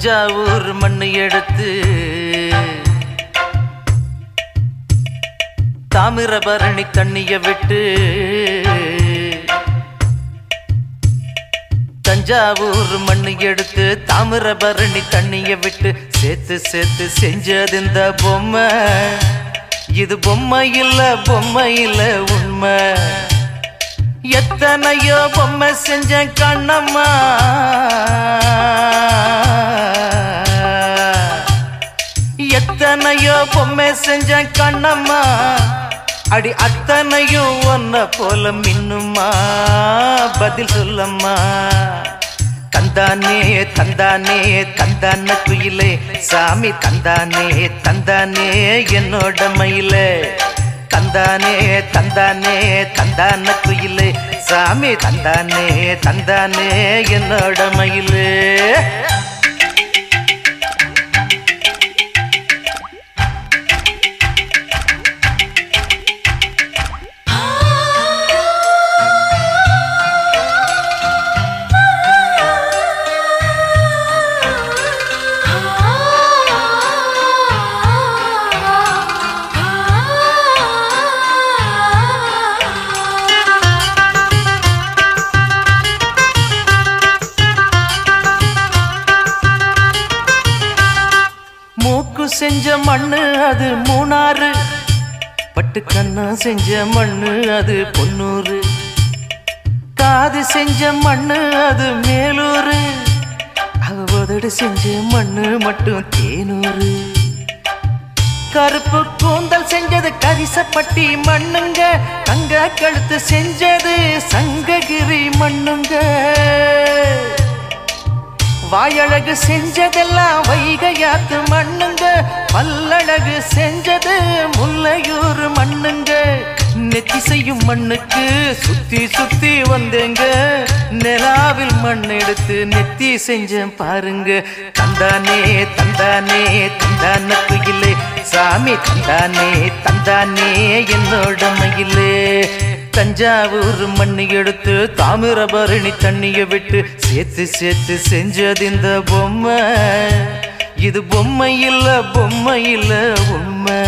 தஞ்சாவூர் மண்ணு எடுத்து தாமிரபரணி தண்ணிய விட்டு தஞ்சாவூர் மண்ணு எடுத்து தாமிரபரணி தண்ணிய விட்டு சேர்த்து சேர்த்து செஞ்சது இந்த பொம்மை. இது பொம்மை இல்ல உண்மை. எத்தனையோ பொம்மை செஞ்ச கண்ணம்மா, எத்தனையோ பொம்மை செஞ்ச கண்ணம்மா. அடி அத்தனையும் ஒன்ன போல மின்னுமா, பதில் சொல்லம்மா. தந்தானே தந்தானே தந்தான குயிலே சாமி, தந்தானே தந்தானே என்னோட மயிலே. தந்தானே தந்தானே தந்தான குயிலே சாமி, தந்தானே தந்தானே என்னோட மயிலே. செஞ்ச மண்ணு அது மூணாறு, பட்டு கண்ணா செஞ்ச மண்ணு அது பொன்னூறு. காது செஞ்ச மண்ணு அது மேலூரு, அவதோடு செஞ்ச மண்ணு மட்டும் தேனூரு. கருப்பு கூந்தல் செஞ்சது கரிசப்பட்டி மண்ணுங்க, தங்க கழுத்து செஞ்சது சங்ககிரி மண்ணுங்க. வாயழகு செஞ்சதெல்லாம் வைகையாத்து மண்ணுங்க, பல்லழகு செஞ்சது முல்லையூர் மண்ணுங்க. நெத்தி செய்யும் மண்ணுக்கு சுத்தி சுத்தி வந்தேங்க, நிலாவில் மண் எடுத்து நெத்தி செஞ்சேன் பாருங்க. தந்தானே தந்தானே தந்தான குயிலே சாமி, தந்தானே தந்தானே என்னோட மயிலே. தஞ்சாவூர் மண்ணு எடுத்து தாமிரபரணி தண்ணிய விட்டு சேர்த்து சேர்த்து செஞ்சது இந்த பொம்மை. இது பொம்மை இல்ல உண்மை.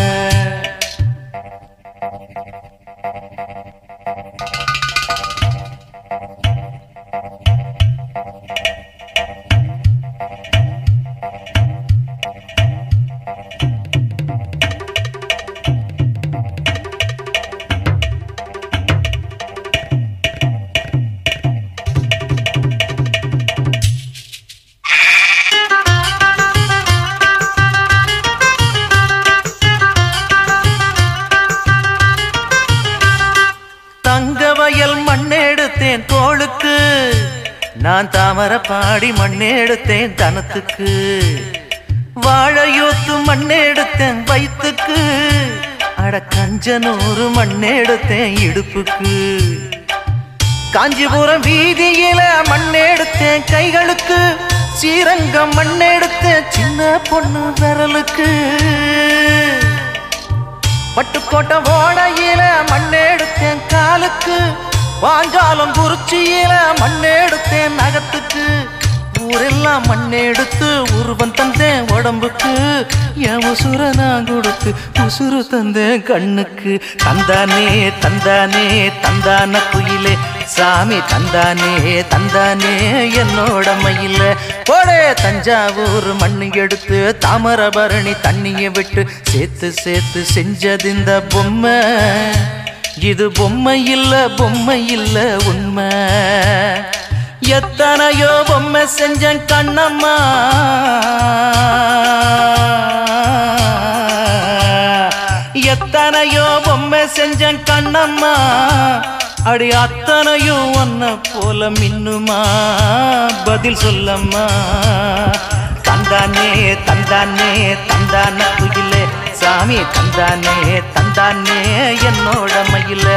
தங்கவயல் மண்ணெடுத்தேன் தோளுக்கு, நான் தாமரப்பாடி மண்ணெடுத்தேன் தனத்துக்கு. வாழையூத்து மண்ணெடுத்தேன் வயிற்றுக்கு, அட கஞ்சனூறு மண்ணெடுத்தேன் இடுப்புக்கு. காஞ்சிபுரம் வீதியில மண்ணெடுத்தேன் கைகளுக்கு, ஸ்ரீரங்கம் மண்ணெடுத்தேன் சின்ன பொண்ணு விரலுக்கு. பட்டுக்கோட்டை ஓடையில மண்ணெடுத்தேன் காலுக்கு, வாஞ்சாலம் குறிச்சியில மண்ணெடுத்தேன் நகத்துக்கு. ஊரெல்லாம் மண்ணெடுத்து உருவம் தந்தேன் உடம்புக்கு, என் உசுர நான் கொடுத்து உசுறு தந்தேன் கண்ணுக்கு. தந்தானே தந்தானே தந்தான குயிலே சாமி, தந்தானே தந்தானே என்னோட மயில. போடே தஞ்சாவூர் மண்ணு எடுத்து தாமிரபரணி தண்ணிய விட்டு சேர்த்து சேர்த்து செஞ்சது இந்த பொம்மை. இது பொம்மை இல்ல உண்மை. எத்தனையோ பொம்மை செஞ்சேன் கண்ணம்மா, எத்தனையோ பொம்மை செஞ்சேன் கண்ணம்மா. அடி அத்தனையும் ஒன்ன போல மின்னுமா, பதில் சொல்லம்மா. தந்தானே தந்தானே தந்தான குயிலே சாமி, தந்தானே தந்தானே என்னோட மயில.